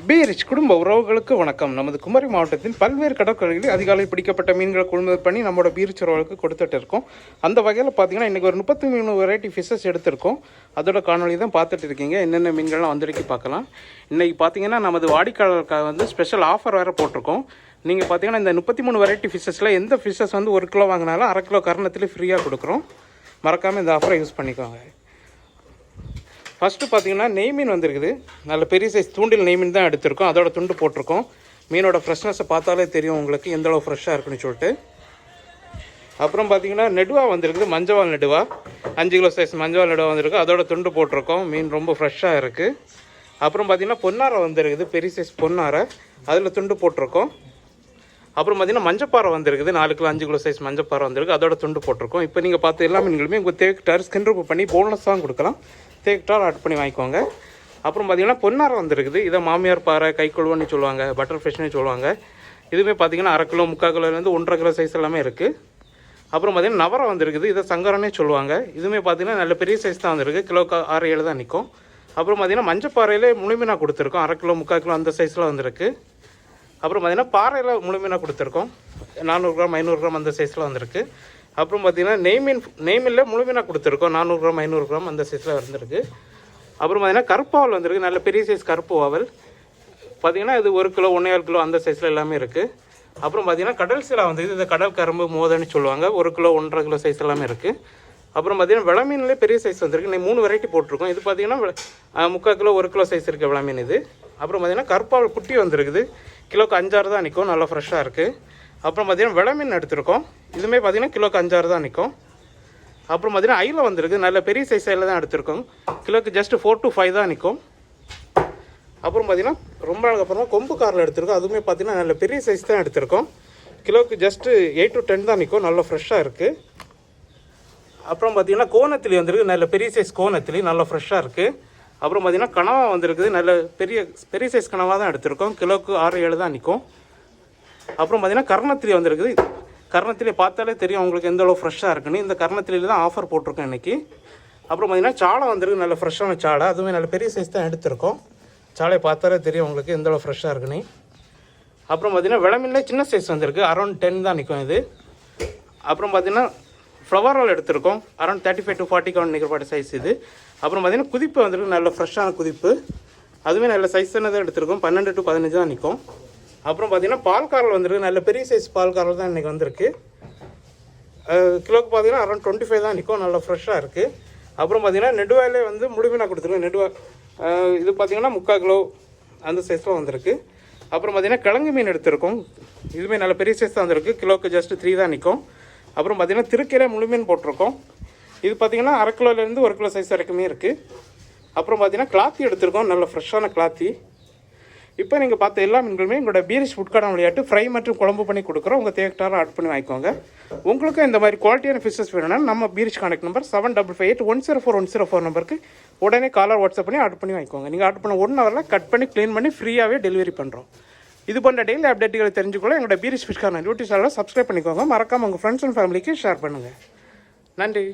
பீரிச் குடும்ப உறவுகளுக்கு வணக்கம். நமது குமரி மாவட்டத்தில் பல்வேறு கடற்கரைகளில் அதிகாலை பிடிக்கப்பட்ட மீன்களை கொள்முதல் பண்ணி நம்மளோட பீரிச் உறவுகளுக்கு கொடுத்துட்டு இருக்கோம். அந்த வகையில் பார்த்தீங்கன்னா இன்றைக்கி ஒரு 33 வெரைட்டி ஃபிஷ்ஷஸ் எடுத்திருக்கோம். அதோட காணொலி தான் பார்த்துட்டு இருக்கீங்க. என்னென்ன மீன்கள்லாம் வந்திருக்கு பார்க்கலாம். இன்றைக்கி பார்த்தீங்கன்னா நமது வாடிக்கையாளருக்காக வந்து ஸ்பெஷல் ஆஃபர் வேறு போட்டிருக்கோம். நீங்கள் பார்த்தீங்கன்னா இந்த 33 வெரைட்டி ஃபிஷ்ஷஸில் எந்த ஃபிஷ்ஷஸ் வந்து 1 கிலோ வாங்கினாலும் அரை கிலோ கரணத்தில் ஃப்ரீயாக கொடுக்குறோம். மறக்காமல் இந்த ஆஃபரை யூஸ் பண்ணிக்கோங்க. ஃபஸ்ட்டு பார்த்தீங்கன்னா நெய் மீன் வந்துருக்குது. நல்ல பெரிய சைஸ் தூண்டில் நெய் மீன் தான் எடுத்திருக்கோம். அதோட துண்டு போட்டிருக்கோம். மீனோட ஃப்ரெஷ்னஸை பார்த்தாலே தெரியும் உங்களுக்கு எந்தளவு ஃப்ரெஷ்ஷாக இருக்குன்னு சொல்லிட்டு. அப்புறம் பார்த்தீங்கன்னா நெடுவா வந்துருக்குது, மஞ்சவால் நெடுவா 5 கிலோ சைஸ் மஞ்சவால் நெடுவா வந்திருக்கு. அதோட துண்டு போட்டிருக்கோம். மீன் ரொம்ப ஃப்ரெஷ்ஷாக இருக்குது. அப்புறம் பார்த்தீங்கன்னா பொன்னாரை வந்துருக்குது, பெரிய சைஸ் பொன்னாரை, அதில் துண்டு போட்டிருக்கோம். அப்புறம் பார்த்தீங்கன்னா மஞ்சப்பாறை வந்துருக்குது, 4 கிலோ 5 கிலோ சைஸ் மஞ்சப்பாறை வந்திருக்கு. அதோட துண்டு போட்டிருக்கோம். இப்போ நீங்கள் பார்த்து எல்லா மீன்களுமே உங்கள் தேவைக்கிட்டார் ஸ்கின் ரூப் பண்ணி போனஸ் தான் கொடுக்கலாம். தேக்கிட்டால் ஆட் பண்ணி வாங்கிக்கோங்க. அப்புறம் பார்த்திங்கன்னா பொன்னாரை வந்துருக்குது. இதை மாமியார் பாறை, கைக்குழுவன்னு சொல்லுவாங்க, பட்டர் ஃபிஷ்னு சொல்லுவாங்க. இதுவுமே பார்த்திங்கன்னா அரை கிலோ 3/4 கிலோலேருந்து 1.5 கிலோ சைஸ் எல்லாமே இருக்குது. அப்புறம் பார்த்திங்கன்னா நவரை வந்துருக்குது. இதை சங்கரனே சொல்லுவாங்க. இதுவுமே பார்த்திங்கன்னா நல்ல பெரிய சைஸ் தான் வந்துருக்கு. கிலோக்கு 6-7 தான் நிற்கும். அப்புறம் பார்த்திங்கன்னா மஞ்சப்பாறையில் முழுமீனாக கொடுத்துருக்கோம். அரை கிலோ 3/4 கிலோ அந்த சைஸில் வந்துருக்கு. அப்புறம் பார்த்திங்கன்னா பாறையில் முழுமீனாக கொடுத்துருக்கோம். 400 கிராம் 500 கிராம் அந்த சைஸில் வந்துருக்கு. அப்புறம் பார்த்திங்கன்னா நெய்மீனில் முழுமீனாக கொடுத்துருக்கோம். 400 கிராம் 500 கிராம் அந்த சைஸில் வந்துருக்கு. அப்புறம் பார்த்திங்கன்னா கருப்பாவல் வந்துருக்கு. நல்ல பெரிய சைஸ் கருப்பு வாவல் பார்த்திங்கன்னா இது 1 கிலோ 1.25 கிலோ அந்த சைஸில் எல்லாமே இருக்குது. அப்புறம் பார்த்திங்கன்னா கடல் சீலா வந்துருக்கு. இது கடல் கரும்பு மோதன்னு சொல்லுவாங்க. 1 கிலோ 1.5 கிலோ சைஸ் எல்லாமே இருக்குது. அப்புறம் பார்த்திங்கன்னா விளமீன்லேயே பெரிய சைஸ் வந்துருக்கு. 3 வெரைட்டி போட்டிருக்கோம். இது பார்த்திங்கன்னா 3/4 கிலோ 1 கிலோ சைஸ் இருக்குது விளமீன் இது. அப்புறம் பார்த்திங்கன்னா கருப்பாவல் குட்டி வந்துருக்குது. கிலோக்கு 5-6 தான் நிற்கும். நல்லா ஃப்ரெஷ்ஷாக இருக்குது. அப்புறம் பார்த்திங்கன்னா விளமீன் எடுத்திருக்கோம். இதுவுமே பார்த்திங்கன்னா கிலோக்கு 5-6 தான் நிற்கும். அப்புறம் பார்த்திங்கன்னா ஐல வந்துருக்கு. நல்ல பெரிய சைஸ் ஐல தான் எடுத்திருக்கோம். கிலோக்கு ஜஸ்ட் 4 to 5 தான் நிற்கும். அப்புறம் பார்த்திங்கன்னா ரொம்ப நாளுக்கு அப்புறமா கொம்பு காரில் எடுத்திருக்கோம். அதுவுமே பார்த்திங்கன்னா நல்ல பெரிய சைஸ் தான் எடுத்திருக்கோம். கிலோக்கு ஜஸ்ட்டு 8 to 10 தான் நிற்கும். நல்லா ஃப்ரெஷ்ஷாக இருக்குது. அப்புறம் பார்த்திங்கன்னா கோணத்திலி வந்துருக்கு. நல்ல பெரிய சைஸ் கோணத்திலி நல்லா ஃப்ரெஷ்ஷாக இருக்குது. அப்புறம் பார்த்திங்கன்னா கனவா வந்துருக்குது. நல்ல பெரிய சைஸ் கனவாக தான் எடுத்திருக்கோம். கிலோக்கு 6-7 தான் நிற்கும். அப்புறம் பார்த்திங்கன்னா கர்ணத்திலி வந்துருக்குது. கர்ணத்திலே பார்த்தாலே தெரியும் உங்களுக்கு எந்த அளவு ஃப்ரெஷ்ஷாக இருக்குன்னு. இந்த கர்ணத்திலியில் தான் ஆஃபர் போட்டிருக்கோம் இன்றைக்கி. அப்புறம் பார்த்திங்கன்னா சாலை வந்துருக்கு. நல்ல ஃப்ரெஷ்ஷான சாலை. அதுவுமே நல்ல பெரிய சைஸ் தான் எடுத்திருக்கோம். சாலையை பார்த்தாலே தெரியும் உங்களுக்கு எந்த அளவு ஃப்ரெஷ்ஷாக இருக்குன்னு. அப்புறம் பார்த்திங்கன்னா விளமீன்லே சின்ன சைஸ் வந்துருக்கு. அரௌண்ட் 10 தான் நிற்கும் இது. அப்புறம் பார்த்திங்கன்னா ஃப்ளவர் ரோல் எடுத்திருக்கோம். அரௌண்ட் 35 to 40 கவுண்ட் நிற்கிறப்பாட்டு சைஸ் இது. அப்புறம் பார்த்திங்கன்னா குதிப்பு வந்துருக்கு. நல்ல ஃப்ரெஷ்ஷான குதிப்பு. அதுவுமே நல்ல சைஸ் தான் எடுத்திருக்கோம். 12 to 15 தான் நிற்கும். அப்புறம் பார்த்திங்கன்னா பால் காரல் வந்துருக்கு. நல்ல பெரிய சைஸ் பால் காரல் தான் இன்றைக்கி வந்திருக்கு. கிலோக்கு பார்த்திங்கன்னா அரௌண்ட் 25 தான் நிற்கும். நல்லா ஃப்ரெஷ்ஷாக இருக்குது. அப்புறம் பார்த்திங்கன்னா நெடுவாயிலே வந்து முழுமீனாக கொடுத்துருக்கோம். நெடுவா இது பார்த்திங்கன்னா 3/4 கிலோ அந்த சைஸில் வந்திருக்கு. அப்புறம் பார்த்திங்கன்னா கிழங்கு மீன் எடுத்திருக்கோம். இதுவுமே நல்ல பெரிய சைஸ் தான் வந்திருக்கு. கிலோக்கு ஜஸ்ட் 3 தான் நிற்கும். அப்புறம் பார்த்திங்கன்னா திருக்கீரை முழுமீன் போட்டிருக்கோம். இது பார்த்திங்கன்னா அரை கிலோலேருந்து 1 கிலோ சைஸ் வரைக்குமே இருக்குது. அப்புறம் பார்த்திங்கன்னா கிளாத்தி எடுத்திருக்கோம். நல்ல ஃப்ரெஷ்ஷான கிளாத்தி. இப்போ நீங்கள் பார்த்த எல்லா மீன்களுமே எங்களோட பீரிச் ஃபுட் கார்டன் விளையாட்டு ஃப்ரை மற்றும் குழம்பு பண்ணி கொடுக்குறோம். உங்கள் தேவைக்கார ஆட் பண்ணி வாங்கிக்கோங்க. உங்களுக்கும் இந்த மாதிரி குவாலிட்டியான ஃபிஷ்ஷஸ் வேணும்னா நம்ம பீரிச் கான்டாக்ட் நம்பர் 7558104104 நம்பருக்கு உடனே காலர் வாட்ஸ்அப் பண்ணி ஆட் பண்ணி வாங்கிக்கோங்க. நீங்கள் ஆட் பண்ண 1 ஹவரில் கட் பண்ணி க்ளீன் பண்ணி ஃப்ரீயாகவே டெலிவரி பண்ணுறோம். இது போன்ற டெய்லி அப்டேட்டுகளை தெரிஞ்சுக்கொள்ள எங்களோட பீரிச் ஃபிஷ் கார்டன் யூடியூப் சேனலை சப்ஸ்கிரைப் பண்ணிக்கோங்க. மறக்காமல் உங்கள் ஃப்ரெண்ட்ஸ் அண்ட் ஃபேமிலிக்கு ஷேர் பண்ணுங்கள். நன்றி.